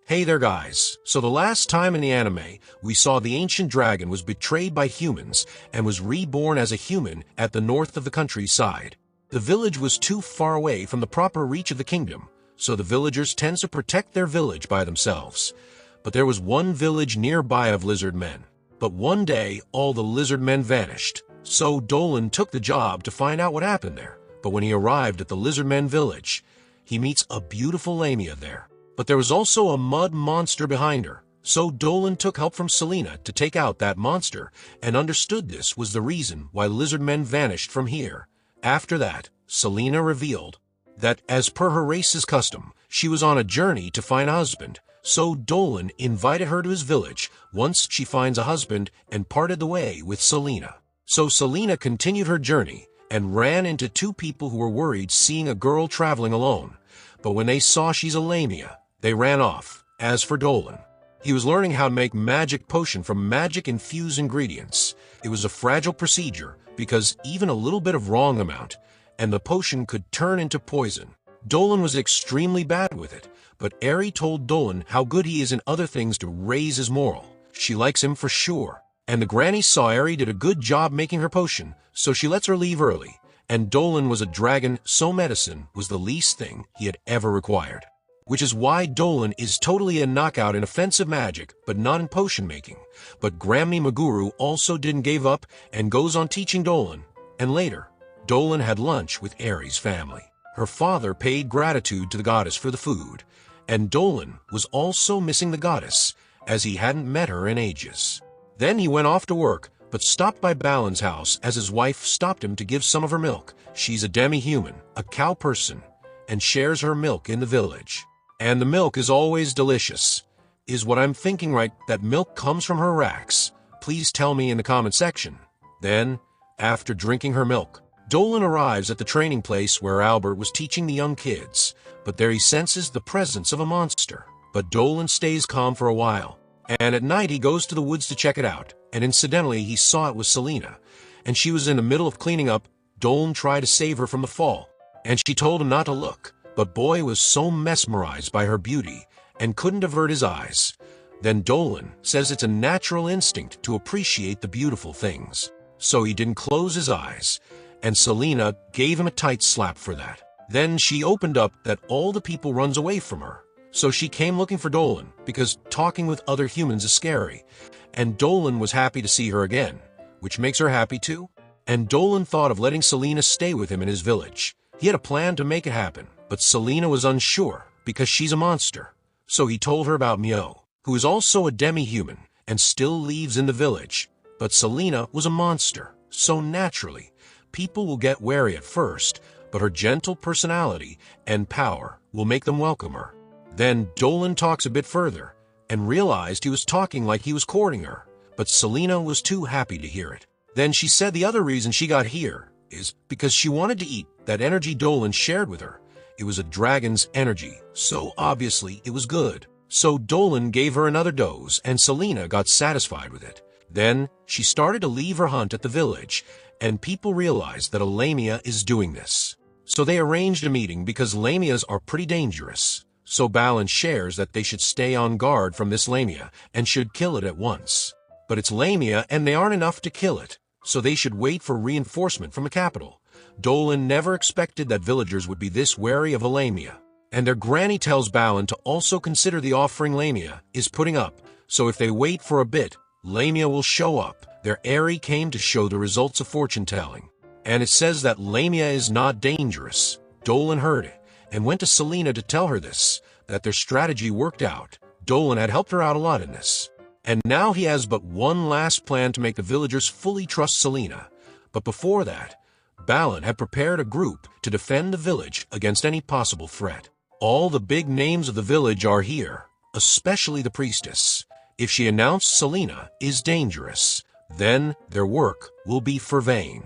Hey there guys, so the last time in the anime, we saw the ancient dragon was betrayed by humans and was reborn as a human at the north of the countryside. The village was too far away from the proper reach of the kingdom, so the villagers tend to protect their village by themselves. But there was one village nearby of lizard men. But one day, all the lizard men vanished, so Dolan took the job to find out what happened there. But when he arrived at the lizard men village, he meets a beautiful Lamia there. But there was also a mud monster behind her, so Dolan took help from Selena to take out that monster, and understood this was the reason why lizard men vanished from here. After that, Selena revealed that, as per her race's custom, she was on a journey to find a husband, so Dolan invited her to his village once she finds a husband and parted the way with Selena. So Selena continued her journey and ran into two people who were worried seeing a girl traveling alone. But when they saw she's a Lamia, they ran off. As for Dolan, he was learning how to make magic potion from magic-infused ingredients. It was a fragile procedure because even a little bit of wrong amount, and the potion could turn into poison. Dolan was extremely bad with it, but Eri told Dolan how good he is in other things to raise his moral. She likes him for sure. And the granny saw Eri did a good job making her potion, so she lets her leave early. And Dolan was a dragon, so medicine was the least thing he had ever required. Which is why Dolan is totally a knockout in offensive magic, but not in potion making. But Grammy Maguru also didn't give up and goes on teaching Dolan. And later, Dolan had lunch with Eri's family. Her father paid gratitude to the goddess for the food, and Dolan was also missing the goddess, as he hadn't met her in ages. Then he went off to work, but stopped by Balan's house as his wife stopped him to give some of her milk. She's a demi-human, a cow person, and shares her milk in the village. And the milk is always delicious. Is what I'm thinking right, that milk comes from her racks? Please tell me in the comment section. Then, after drinking her milk, Dolan arrives at the training place where Albert was teaching the young kids, but there he senses the presence of a monster. But Dolan stays calm for a while, and at night he goes to the woods to check it out, and incidentally he saw it was Selena, and she was in the middle of cleaning up. Dolan tried to save her from the fall, and she told him not to look. But Boy was so mesmerized by her beauty and couldn't avert his eyes. Then Dolan says it's a natural instinct to appreciate the beautiful things. So he didn't close his eyes, and Selena gave him a tight slap for that. Then she opened up that all the people runs away from her. So she came looking for Dolan, because talking with other humans is scary. And Dolan was happy to see her again, which makes her happy too. And Dolan thought of letting Selena stay with him in his village. He had a plan to make it happen. But Selena was unsure, because she's a monster. So he told her about Mio, who is also a demi-human, and still lives in the village. But Selena was a monster, so naturally, people will get wary at first, but her gentle personality and power will make them welcome her. Then Dolan talks a bit further, and realized he was talking like he was courting her, but Selena was too happy to hear it. Then she said the other reason she got here is because she wanted to eat that energy Dolan shared with her. It was a dragon's energy, so obviously it was good. So Dolan gave her another dose, and Selena got satisfied with it. Then she started to leave her hunt at the village, and people realized that a Lamia is doing this. So they arranged a meeting because Lamias are pretty dangerous. So Balan shares that they should stay on guard from this Lamia and should kill it at once. But it's Lamia and they aren't enough to kill it, so they should wait for reinforcement from the capital. Dolan never expected that villagers would be this wary of a Lamia. And their granny tells Balan to also consider the offering Lamia is putting up, so if they wait for a bit, Lamia will show up. Their Eri came to show the results of fortune-telling. And it says that Lamia is not dangerous. Dolan heard it, and went to Selena to tell her this, that their strategy worked out. Dolan had helped her out a lot in this. And now he has but one last plan to make the villagers fully trust Selena. But before that, Balan had prepared a group to defend the village against any possible threat. All the big names of the village are here, especially the priestess. If she announced Selena is dangerous, then their work will be for vain.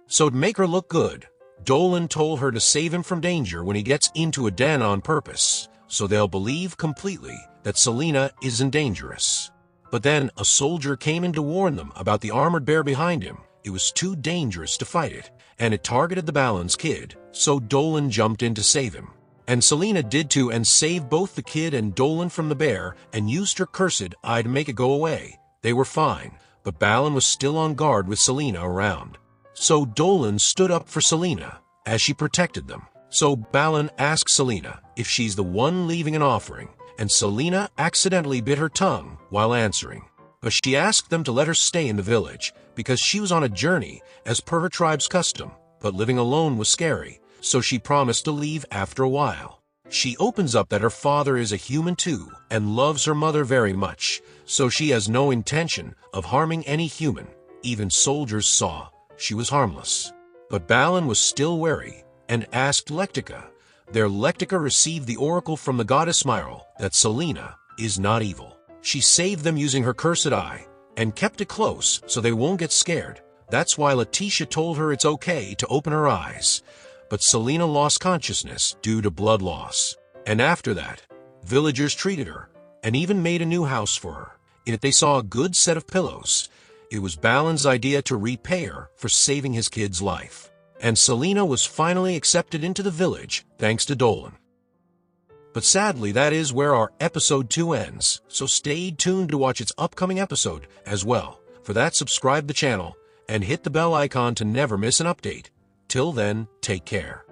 So to make her look good, Dolan told her to save him from danger when he gets into a den on purpose, so they'll believe completely that Selena isn't dangerous. But then a soldier came in to warn them about the armored bear behind him. It was too dangerous to fight it, and it targeted the Balan's kid, so Dolan jumped in to save him. And Selena did too and saved both the kid and Dolan from the bear and used her cursed eye to make it go away. They were fine, but Balin was still on guard with Selena around. So Dolan stood up for Selena as she protected them. So Balin asked Selena if she's the one leaving an offering, and Selena accidentally bit her tongue while answering. But she asked them to let her stay in the village because she was on a journey as per her tribe's custom, but living alone was scary, so she promised to leave after a while. She opens up that her father is a human too and loves her mother very much, so she has no intention of harming any human. Even soldiers saw she was harmless. But Balin was still wary and asked Lectica. Their Lectica received the oracle from the goddess Myril that Selena is not evil. She saved them using her cursed eye and kept it close so they won't get scared. That's why Letitia told her it's okay to open her eyes. But Selena lost consciousness due to blood loss. And after that, villagers treated her and even made a new house for her. In it they saw a good set of pillows. It was Balin's idea to repay her for saving his kid's life. And Selena was finally accepted into the village thanks to Dolan. But sadly, that is where our episode 2 ends, so stay tuned to watch its upcoming episode as well. For that, subscribe the channel and hit the bell icon to never miss an update. Till then, take care.